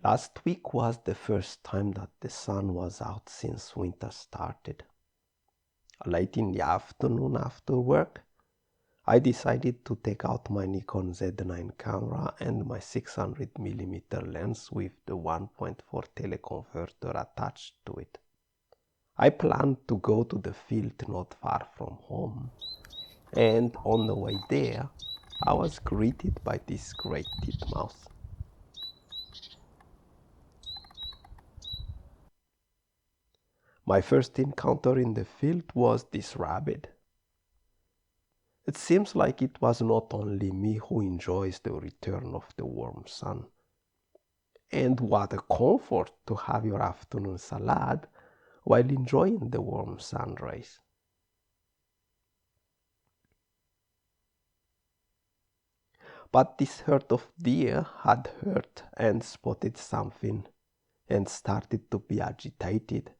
Last week was the first time that the sun was out since winter started. Late in the afternoon after work, I decided to take out my Nikon Z9 camera and my 600mm lens with the 1.4 teleconverter attached to it. I planned to go to the field not far from home, and on the way there, I was greeted by this great titmouse. My first encounter in the field was this rabbit. It seems like it was not only me who enjoys the return of the warm sun. And what a comfort to have your afternoon salad while enjoying the warm sun rays. But this herd of deer had heard and spotted something and started to be agitated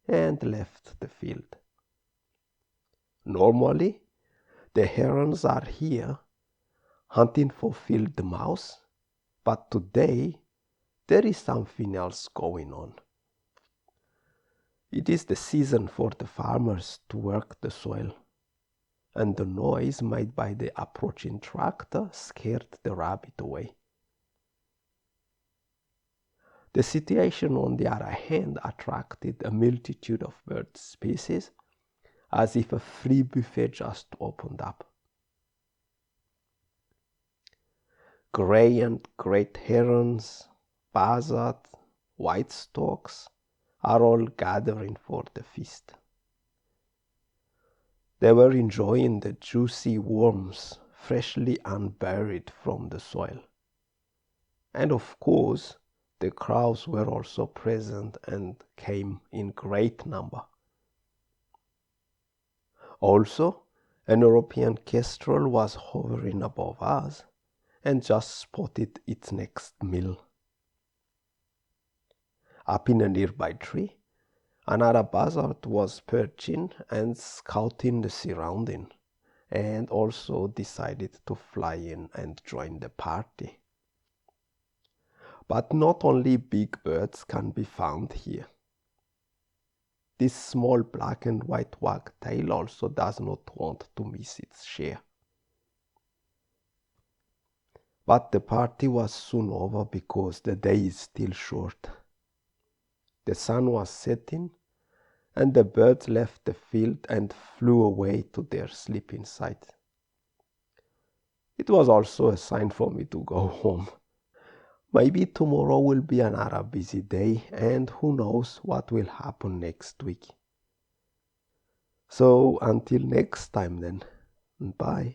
and left the field. Normally, the herons are here hunting for field mouse, but today there is something else going on. It is the season for the farmers to work the soil, and the noise made by the approaching tractor scared the rabbit away. The situation, on the other hand, attracted a multitude of bird species, as if a free buffet just opened up. Gray and great herons, buzzard, white storks are all gathering for the feast. They were enjoying the juicy worms freshly unburied from the soil. And of course, the crows were also present and came in great number. Also, an European kestrel was hovering above us and just spotted its next meal. Up in a nearby tree, another buzzard was perching and scouting the surrounding, and also decided to fly in and join the party. But not only big birds can be found here. This small black and white wagtail also does not want to miss its share. But the party was soon over because the day is still short. The sun was setting, and the birds left the field and flew away to their sleeping sites. It was also a sign for me to go home. Maybe tomorrow will be another busy day, and who knows what will happen next week. So until next time then, bye.